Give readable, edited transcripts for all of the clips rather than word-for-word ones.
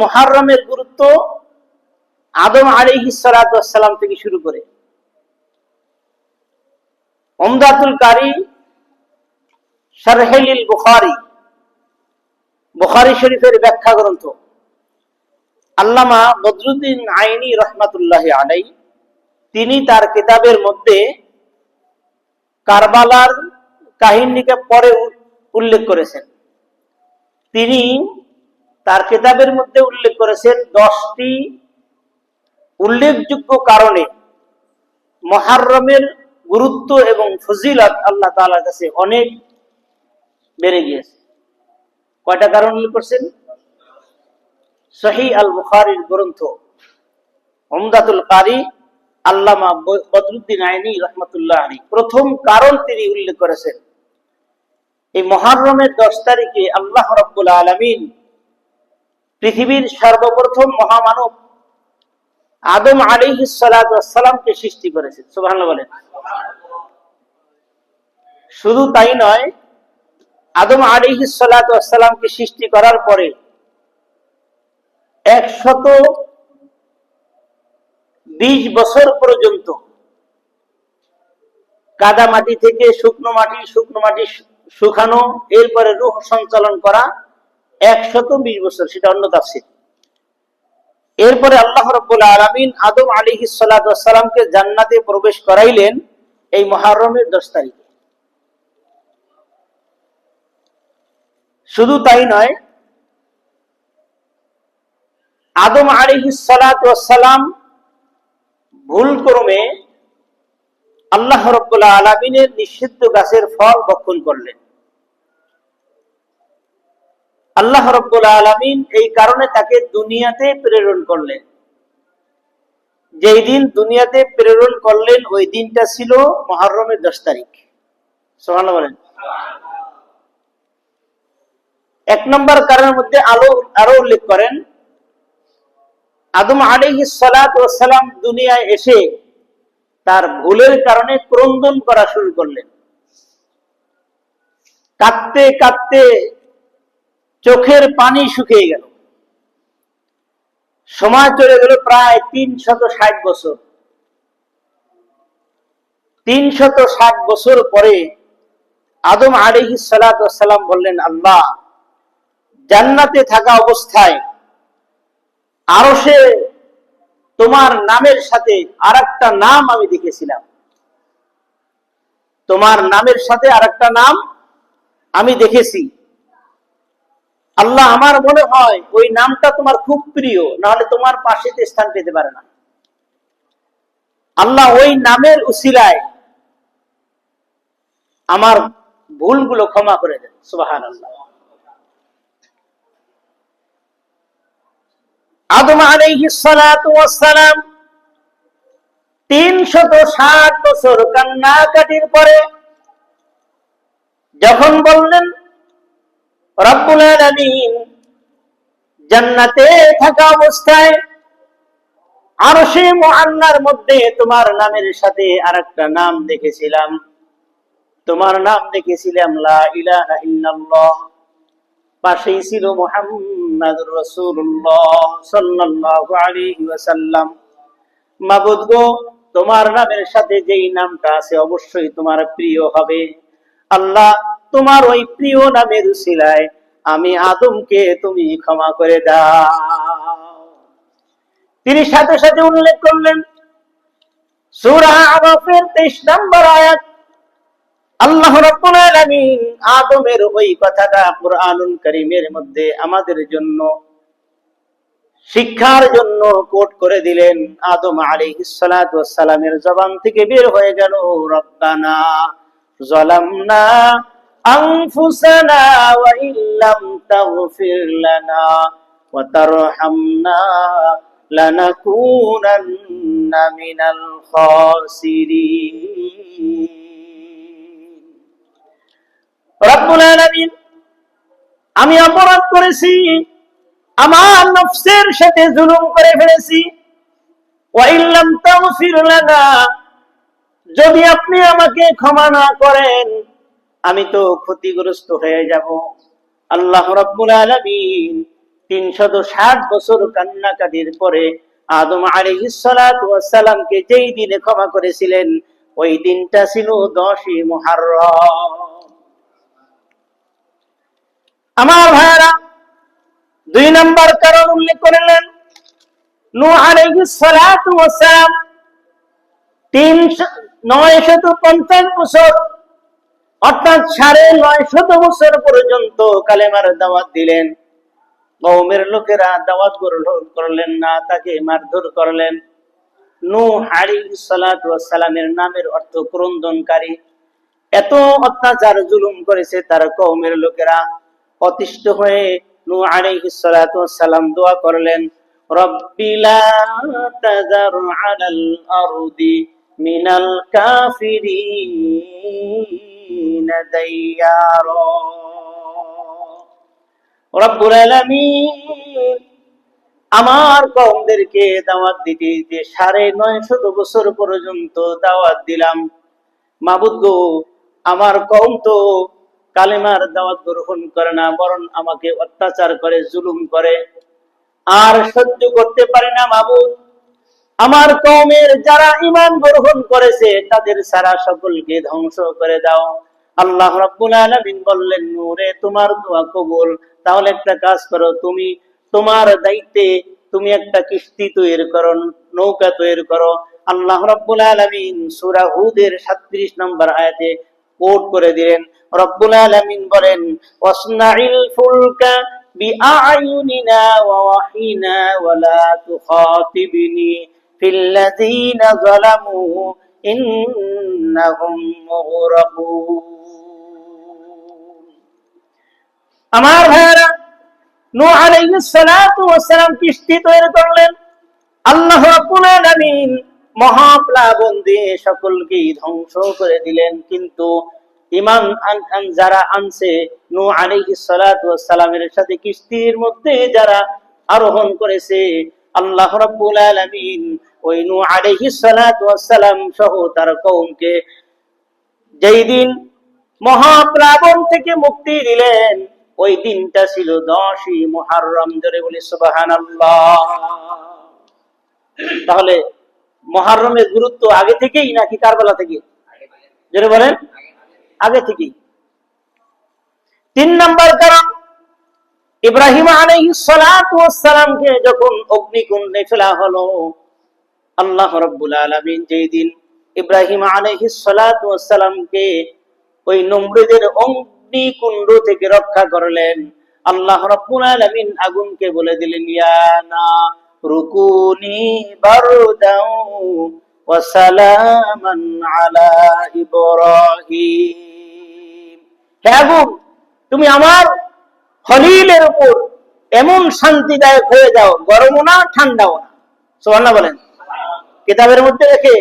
মুহররমের গুরুত্ব আদম আলাইহিস সালাতু ওয়াস সালাম থেকে শুরু করে উমদাতুল কারি শারহুল বুখারী বুখারী শরীফের ব্যাখ্যা গ্রন্থ আল্লামা বদরুদ্দীন আইনি রাহমাতুল্লাহি আলাইহি তিনি তার কিতাবের মধ্যে কারবালার কাহিনীকে পরে উল্লেখ করেছেন। তিনি তার কিতাবের মধ্যে উল্লেখ করেছেন 10টি উল্লেখযোগ্য কারণে মুহররমের গুরুত্ব এবং ফজিলত আল্লাহ তাআলার কাছে অনেক বেড়ে গিয়েছে। কয়টা কারণ উল্লেখ করেছেন? সহিহ আল বুখারীর গ্রন্থ উমদাতুল কারি আল্লামা বদরুদ্দীন আইনি রাহমাতুল্লাহ আলাইহি প্রথম কারণ তিনি উল্লেখ করেছেন, এই মুহররমের 10 তারিখে আল্লাহ রাব্বুল আলামিন পৃথিবীর সর্বপ্রথম মহামানব আদম আলাইহিস সালাতু ওয়াস সালামকে সৃষ্টি করেছেন। সুবহানাল্লাহ বলেন। শুধু তাই নয়, আদম আলাইহিস সালাতু ওয়াস সালামকে সৃষ্টি করার পরে 120 বছর পর্যন্ত কাদা মাটি থেকে শুকনো মাটি শুকানো, এরপরে রূহ সঞ্চালন করা 120 বছর, সেটা অন্য তাফসীর। এরপরে আল্লাহ রাব্বুল আলামিন আদম আলাইহিস সালাতু ওয়াস সালামকে জান্নাতে প্রবেশ করাইলেন এই মুহররমের 10 তারিখে। শুধু তাই নয়, আদম আলাইহিস সালাতু ওয়াস সালাম ভুলক্রমে আল্লাহ রাব্বুল আলামিনের নিষিদ্ধ গাছের ফল ভক্ষণ করলেন। আল্লাহ রাব্বুল আলামিন এই কারণে তাকে দুনিয়াতে প্রেরণ করলেন। যেই দিন দুনিয়াতে প্রেরণ করলেন ওই দিনটা ছিল মুহররমের 10 তারিখ। সুবহানাল্লাহ বলেন। 1 নম্বর কারণের মধ্যে আরো উল্লেখ করেন, আদম আলাইহিস সালাতু ওয়াস সালাম দুনিয়ায় এসে তার ভুলের কারণে ক্রন্দন করা শুরু করলেন। কাঁদতে কাঁদতে চোখের পানি শুকিয়ে গেল। সময় চলে গেল প্রায় 360 বছর। 360 বছর পরে আদম আলাইহিস সালাতু ওয়াস সালাম বললেন, আল্লাহ, জান্নাতে থাকা অবস্থায় আরশে তোমার নামের সাথে আরেকটা নাম আমি দেখেছিলাম। তোমার নামের সাথে আরেকটা নাম আমি দেখেছি। আল্লাহ, আমার মনে হয় ওই নামটা তোমার খুব প্রিয়, না হলে তোমার পাশে স্থান পেতে পারে না। আল্লাহ, ওই নামের উসিলায় আমার ভুলগুলো ক্ষমা করে দেন। সুবহানাল্লাহ। আদম আলাইহিস সালাতু ওয়াস সালাম 360 বছর কান্নাকাটির পরে যখন বললেন, রব্বুল আলামিন, জান্নাতে থাকা অবস্থায় আরশে মুআল্লার মধ্যে তোমার নামের সাথে আরেকটা নাম দেখেছিলাম। তোমার নাম দেখেছিলাম লা ইলাহা ইল্লাল্লাহ, পাশেই ছিল মুহাম্মাদুর রাসূলুল্লাহ সাল্লাল্লাহু আলাইহি ওয়াসাল্লাম। মাবুদ গো, তোমার নামের সাথে যেই নামটা আছে অবশ্যই তোমার প্রিয় হবে। আল্লাহ, তোমার ওই প্রিয় নামের উসিলায় আমি আদমকে তুমি ক্ষমা করে দাও। তিনি সাথে সাথে উল্লেখ করলেন সূরা আরাফের 23 নম্বর আয়াত। আল্লাহ রাব্বুল আলামিন আদমের ওই কথাটা কুরআনুল কারীমের মধ্যে আমাদের জন্য শিক্ষার জন্য কোট করে দিলেন। আদম আলাইহিস সালাতু ওয়াস সালামের জবান থেকে বের হয়ে গেল, রব্বানা যালামনা আনফুসানা ওয়া ইল্লাম তাগফির লানা ওয়া তারহামনা লানাকুনান্না মিনাল খাসিরিন। রব্বুল আলামিন, আমি অপরাধ করেছি, আমার নফসের সাথে জুলুম করে ফেলেছি। ওয়া ইল্লাম তাগফির লানা, যদি আপনি আমাকে ক্ষমা না করেন আমি তো ক্ষতিগ্রস্ত হয়ে যাব। আল্লাহ রাব্বুল আলামিন 360 বছর কান্নাকাটির পরে আদম আলাইহিস সালাতু ওয়াস সালামকে যেই দিনে ক্ষমা করেছিলেন ওই দিনটা ছিল 10ই মুহররম। আমার ভাইরা 2 নম্বর কারণ উল্লেখ করলেন, নূহ আলাইহিস সালাতু ওয়াস সালাম 950 বছর অর্থাৎ 950 বছর পর্যন্ত কালেমার দাওয়াত দিলেন। কওমের লোকেরা দাওয়াত গ্রহণ করলেন না, তাকে মারধর করলেন। নূহ আলাইহিস সালাতু ওয়াস সালামের নামের অর্থ ক্রন্দনকারী। এত অত্যাচার জুলুম করেছে তার কওমের লোকেরা। অতিষ্ঠ হয়ে নূহ আলাইহিস সালাতু ওয়াস সালাম দোয়া করলেন, রব্বি লা তাযার আলাল আরদি মিনাল কাফিরিনা দাইয়ারা। রব্বুল আলামিন আমার কওমদেরকে দাওয়াত দিতে দিতে 950 বছর পর্যন্ত দাওয়াত দিলাম, মাবুদ গো আমার কওম তো কালেমার দাওয়াত গ্রহণ করে না, বরং আমাকে অত্যাচার করে, জুলুম করে, আর সহ্য করতে পারে না। মাবুদ আমার কওমের যারা ঈমান গ্রহণ করেছে তাদের সারা সকলকে ধ্বংস করে দাও। আল্লাহ রাব্বুল আলামিন বললেন, নূরে তোমার দোয়া কবুল, তাহলে একটা কাজ করো, তুমি তোমার দায়িত্বে তুমি একটা কিস্তি তৈরি করো, নৌকা তৈরি করো। আল্লাহ রাব্বুল আলামিন সূরা হুদের 37 নম্বর আয়াতে কোট করে দিলেন। রব্বুল আলামিন বলেন, ওয়াসনাইল ফুলকা বিআয়ুনিনা ওয়া ওয়াহিনা ওয়া লা তুখাতিবনি ফিল্লাযীনা যালামু ইন্নাহুম মুগরাকুন। আমার ভাইরা, নূহ আলাইহিস সালাতু ওয়াস সালাম কিস্তি তৈরি করলেন। আল্লাহ রাব্বুল আলামিন মহাপ্লাবন দিয়ে সকলকে ধ্বংস করে দিলেন, কিন্তু ঈমান যারা আনছে নূহ আলাইহিস সালাতু ওয়াস সালামের সাথে কিস্তির মধ্যে যারা আরোহণ করেছে, আল্লাহ রাব্বুল আলামিন ওই নূহ আলাইহিস সালাতু ওয়াস সালাম সহ তার কওমকে যেই দিন মহাপ্লাবন থেকে মুক্তি দিলেন ওই দিনটা ছিল 10ই মুহররম। জোরে বলি সুবহানাল্লাহ। তাহলে মুহররমের গুরুত্ব আগে থেকেই নাকি কারবালা থেকে? জোরে বলেন, আগে থেকেই। 3 নম্বর কারণ, ইব্রাহিম আলাইহিস সালাতু ওয়াস সালামকে যখন অগ্নিকুণ্ডে ফেলা হলো, আল্লাহ রাব্বুল আলামিন যেই দিন ইব্রাহিম আলাইহিস সালাতু ওয়াস সালামকে ওই নমরুদের অগ্নিকুণ্ড থেকে রক্ষা করলেন, আল্লাহ রাব্বুল আলামিন আগুনকে বলে দিলেন, ইয়া নারুকুনি বারদাও ওয়া সালামান আলা ইব্রাহিম। হে আগুন, তুমি আমার খলিলের উপর এমন শান্তিদায়ক হয়ে যাও, গরমও না ঠান্ডাও না। সুবহানাল্লাহ বলেন। কিতাবের মধ্যে দেখে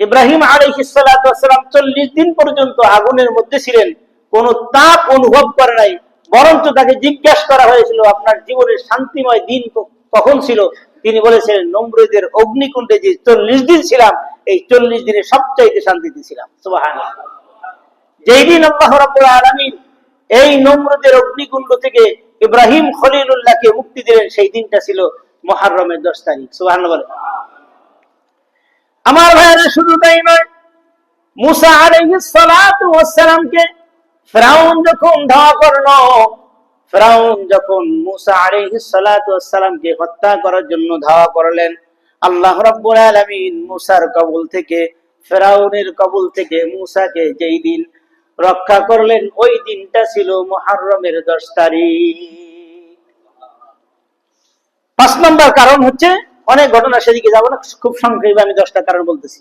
ইব্রাহিম আলাইহিস সালাতু ওয়াস সালাম 40 দিন পর্যন্ত আগুনের মধ্যে ছিলেন, কোন তাপ অনুভব করে নাই। বরঞ্চ তাকে জিজ্ঞাসা করা হয়েছিল, আপনার জীবনের শান্তিময় দিন কখন ছিল? তিনি বলেছিলেন, নমরুদের অগ্নিকুণ্ডে যে 40 দিন ছিলাম, এই 40 দিনে সবচাইতে শান্তিতে ছিলাম। সুবহানাল্লাহ। যেই দিন আল্লাহ রাব্বুল আলামিন এই নমরুদের অগ্নিকুণ্ড থেকে ইব্রাহিম খলিলুল্লাহকে মুক্তি দিলেন, সেই দিনটা ছিল মুহররমের 10 তারিখ। সুবহানাল্লাহ। আমার ভাইরা, শুধু তাই নয়, মুসা আলাইহিস সালাতু ওয়াস সালামকে ফিরআউন যখন ধাওয়া করলো, ফিরআউন যখন মুসা আলাইহিস সালাতু ওয়াস সালামকে হত্যা করার জন্য ধাওয়া করলেন, আল্লাহ রাব্বুল আলামিন মুসার কবল থেকে, ফিরআউনের কবল থেকে মুসাকে যেই দিন রক্ষা করলেন ওই দিনটা ছিল মুহররমের 10 তারিখ। 5 নম্বর কারণ হচ্ছে, অনেক ঘটনা সেদিকে যাব না, খুব সংক্ষেপে আমি 10টা কারণ বলতেছি।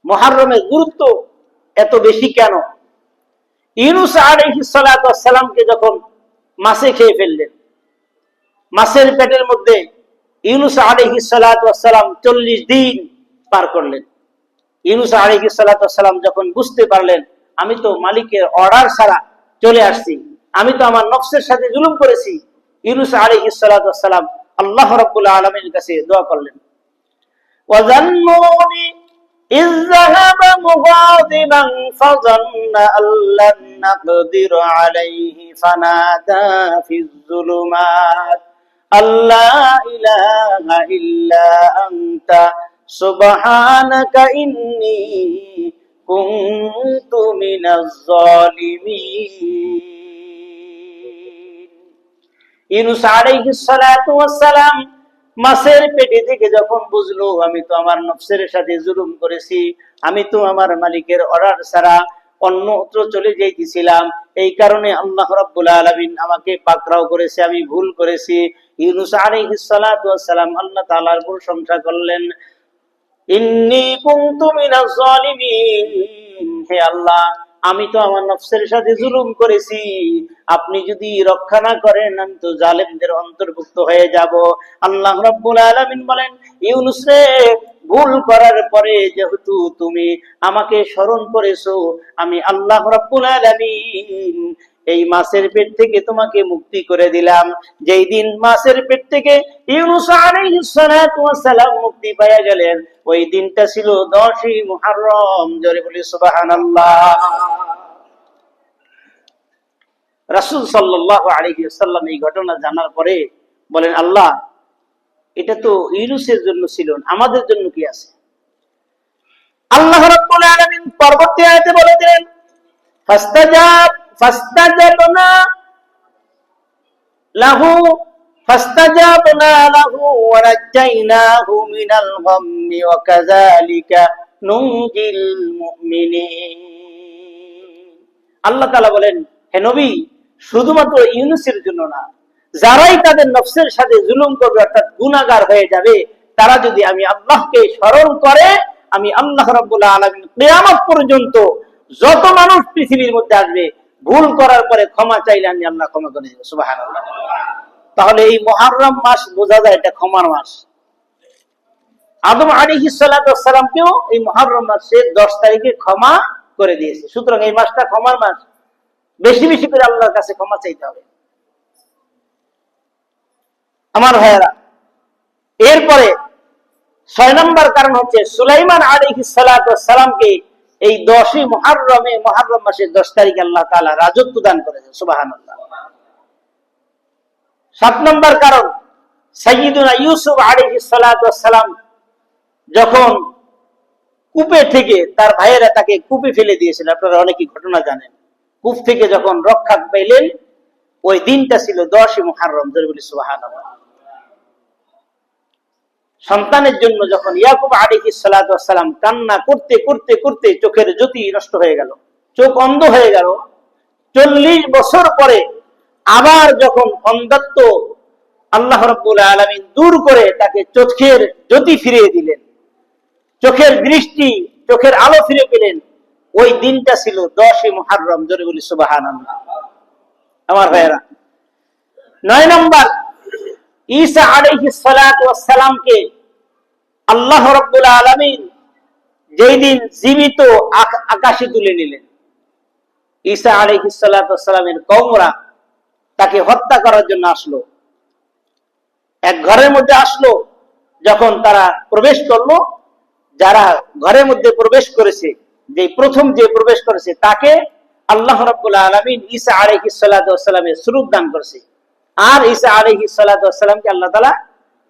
মুহররমের গুরুত্ব এত বেশি কেন? ইউনূস আলাইহিস সালাতু ওয়াস সালামকে যখন মাছে খেয়ে ফেললেন, মাছের পেটের মধ্যে ইউনূস আলাইহিস সালাতু ওয়াস সালাম 40 দিন পার করলেন। ইউনূস আলাইহিস সালাতু ওয়াস সালাম যখন বুঝতে পারলেন, আমি তো মালিকের অর্ডার ছাড়া চলে আসছি, আমি তো আমার নফসের সাথে জুলুম করেছি, ইউনূস আলাইহিস সালাতু ওয়াস সালাম আল্লাহ রাব্বুল আলামিনের কাছে দোয়া করলেন। ওয়াজান্নুনি ইয যাহাবা মুগাদিবান ফাযান্না আল্লান নাকদিরু আলাইহি ফানাদা ফিয যুলুমাত আল্লা ইলাহা ইল্লা আনতা সুবহানাকা ইন্নী কুনতু মিনাজ জালিমিন। ইউনূস আলাইহিস সালাতু ওয়াস সালাম মাছের পেটে থেকে যখন বুঝলো আমি তো আমার নফসের সাথে জুলুম করেছি, আমি তো আমার মালিকের অর্ডার ছাড়া অন্যত্র চলে যাইতেছিলাম, এই কারণে আল্লাহ রাব্বুল আলামিন আমাকে পাকড়াও করেছে, আমি ভুল করেছি। ইউনূস আলাইহিস সালাতু ওয়াস সালাম আল্লাহ তাআলার প্রশংসা করলেন, ইন্নী কুনতু মিনাজ জালিমিন, হে আল্লাহ আমি তো আমার নফসের সাথে জুলুম করেছি, আপনি যদি রক্ষা না করেন আমি তো জালেমদের অন্তর্ভুক্ত হয়ে যাব। আল্লাহ রাব্বুল আলামিন বলেন, ইউনূস রে, ভুল করার পরে যেহেতু তুমি আমাকে স্মরণ করেছো, আমি আল্লাহ রাব্বুল আলামিন এই মাছের পেট থেকে তোমাকে মুক্তি করে দিলাম। যেই দিন মাছের পেট থেকে ইউনূস আলাইহিস সালাতু ওয়াস সালাম মুক্তি পেয়ে গেলেন, ওই দিনটা ছিল 10ই মুহররম। জোরে বলি সুবহানাল্লাহ। রাসূল সাল্লাল্লাহু আলাইহি ওয়াসাল্লাম এই ঘটনা জানার পরে বলেন, আল্লাহ এটা তো ইউনূসের জন্য ছিল, আমাদের জন্য কি আছে? আল্লাহ রাব্বুল আলামিন পরবর্তী আয়াতে বলে দিলেন, ফাস্তাজাবনা লাহু ওয়া নাজ্জাইনাহু মিনাল গাম্মি ওয়া কাযালিকা নুনজিল মুমিনিন। আল্লাহ তাআলা বলেন, হে নবী, শুধুমাত্র ইউনূসের জন্য না, যারাই তাদের নফসের সাথে জুলুম করবে অর্থাৎ গুনাহগার হয়ে যাবে, তারা যদি আমি আল্লাহকে স্মরণ করে, আমি আল্লাহ রাব্বুল আলামিন কিয়ামত পর্যন্ত যত মানুষ পৃথিবীর মধ্যে আসবে, ভুল করার পরে ক্ষমা চাইলে আমি আল্লাহ ক্ষমা করে দেব। সুবহানাল্লাহ। তাহলে এই মুহররম মাস বোঝা যায় এটা ক্ষমার মাস। আদম আলাইহিস সালাতু ওয়াস সালামকেও এই মুহররম মাসের 10 তারিখে ক্ষমা করে দিয়েছে। সুতরাং এই মাসটা ক্ষমার মাস, বেশি বেশি করে আল্লাহর কাছে ক্ষমা চাইতে হবে আমার ভাইয়েরা। এরপরে 6 নম্বর কারণ হচ্ছে সুলাইমান আলাইহিস সালাতু ওয়াস সালামকে এই 10ই মুহররমে, মুহররম মাসের 10 তারিখে আল্লাহ তাআলা রাজত্ব দান করেছেন। সুবহানাল্লাহ। 7 নম্বর কারণ, সাইয়্যিদুনা ইউসুফ আলাইহিস সালাতু ওয়াস সালাম যখন কূপে থেকে, তার ভাইয়েরা তাকে কূপে ফেলে দিয়েছিল, আপনারা অনেকেই ঘটনা জানেন, কূপ থেকে যখন রক্ষা পেলেন, ওই দিনটা ছিল 10ই মুহররম। জোরে বলি সুবহানাল্লাহ। সন্তানের জন্য যখন ইয়াকুব আলাইহিস সালাতু ওয়াস সালাম কান্না করতে করতে করতে চোখের জ্যোতি নষ্ট হয়ে গেল, চোখ অন্ধ হয়ে গেল, 40 বছর পরে আবার যখন অন্ধত্ব আল্লাহ রাব্বুল আলামিন দূর করে তাকে চোখের জ্যোতি ফিরিয়ে দিলেন, চোখের দৃষ্টি, চোখের আলো ফিরে পেলেন, ওই দিনটা ছিল 10ই মুহররম। জোরে বলি সুবহানাল্লাহ। আমার ভাইয়েরা, 9 নম্বর, ঈসা আলাইহিস সালাতু ওয়াস সালামকে আল্লাহ রাব্বুল আলামিন যেই দিন জীবিত আকাশে তুলে নিলেন, ঈসা আলাইহিস সালাতু ওয়াস সালামের কওমরা তাকে হত্যা করার জন্য আসলো, এক ঘরের মধ্যে আসলো। যখন তারা প্রবেশ করলো, যারা ঘরের মধ্যে প্রবেশ করেছে, যে প্রথম যে প্রবেশ করেছে তাকে আল্লাহ রাব্বুল আলামিন ঈসা আলাইহিস সালাতু ওয়াস সালামের স্বরূপ দান করেছে, আর ঈসা আলাইহিস সালাতু ওয়াস সালামকে আল্লাহ তাআলা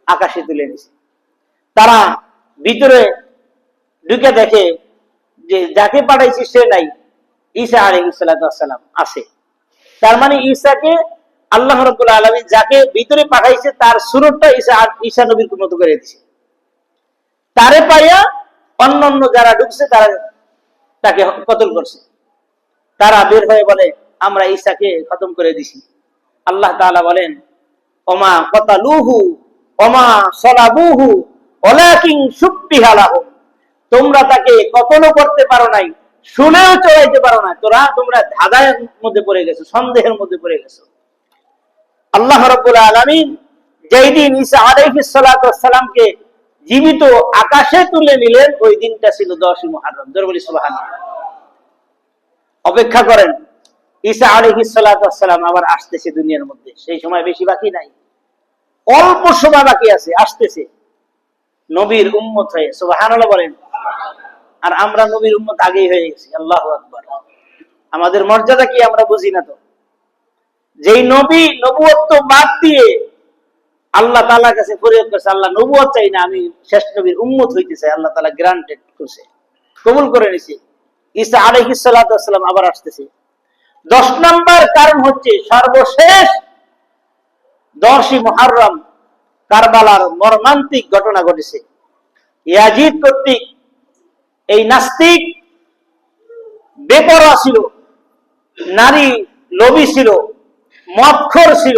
আকাশে তুলে নিয়েছে। তারা ভিতরে ঢুকে দেখে যে যাকে পাঠাইছে সে নাই, ঈসা আলাইহিস সালাতু ওয়াস সালাম আছে। তার মানে ঈসাকে আল্লাহ রাব্বুল আলামিন যাকে ভিতরে পাঠাইছে তার সুরতটা ঈসা নবীর মতো করে দিয়েছে। তারে পাইয়া অন্যান্য যারা ঢুকছে তারা তাকে কতল করছে। তারা বের হয়ে বলে, আমরা ঈসাকে খতম করে দিছি। আল্লাহ তাআলা বলেন, ওমা কতালুহু ওমা সালাবুহু ওয়ালাকিন শুববিহা লাহুম, তোমরা তাকে কতলও করতে পারো নাই, শুনেও চড়াইতে পারো না, তোমরা ধাঁধার মধ্যে পড়ে গেছো, সন্দেহের মধ্যে পড়ে গেছো। আল্লাহ রাব্বুল আলামিন যেই দিন ঈসা আলাইহিস সালাতু ওয়াস সালামকে জীবিত আকাশে তুলে নিলেন, ওই দিনটা ছিল 10ই মুহররম। জোরে বলি সুবহানাল্লাহ। অপেক্ষা করেন, ঈসা আলাইহিস সালাতু ওয়াস সালাম আবার আসতেছে দুনিয়ার মধ্যে, সেই সময় বেশি বাকি নাই, অল্প সময় বাকি আছে, আসতেছে নবীর উম্মত হয়ে। সুবহানাল্লাহ বলেন। আর আমরা নবীর উম্মত আগেই হয়ে গেছি। আল্লাহু আকবার। আমাদের মর্যাদা কি আমরা বুঝি না তো? যেই নবী নবুয়ত্ব বাদ দিয়ে আল্লাহ তাআলার কাছে ফরিয়াদ করছে, আল্লাহ নবুয়ত চাই না, আমি শেষ নবীর উম্মত হইতে চাই। আল্লাহ তাআলা গ্রান্টেড করছে, কবুল করে নিছে। ঈসা আলাইহিস সালাতু ওয়াস সালাম আবার আসতেছে। 10 নাম্বার কারণ হচ্ছে সর্বশেষ 10ই মুহররম কারবালার মর্মান্তিক ঘটনা ঘটেছে। ইয়াজিদ কর্তৃক এই নাস্তিক বেপরোয়া ছিল, নারী লোভী ছিল, মদখোর ছিল,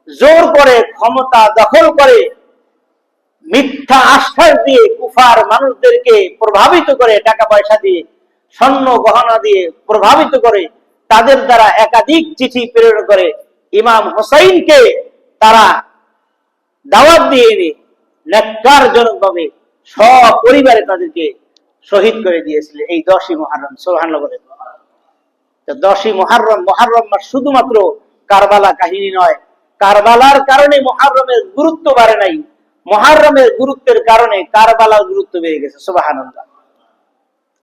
জোর করে ক্ষমতা দখল করে মিথ্যা আশ্বাস দিয়ে কুফার মানুষদেরকে প্রভাবিত করে, টাকা পয়সা দিয়ে, স্বর্ণ গহনা দিয়ে প্রভাবিত করে, তাদের দ্বারা একাধিক চিঠি প্রেরণ করে ইমাম হোসাইনকে তারা দাওয়াত দিয়ে এনে ন্যাক্কারজনকভাবে সপরিবারে তাদেরকে শহীদ করে দিয়েছিল এই 10ই মুহররম। সুবহানাল্লাহ বলেন। 10ই মুহররম, মুহররম মাস শুধুমাত্র কারবালা কাহিনী নয়, কারবালার কারণে মুহররমের গুরুত্ব বাড়ে নাই, মুহররমের গুরুত্বের কারণে কারবালার গুরুত্ব বেড়ে গেছে। সুবহানাল্লাহ।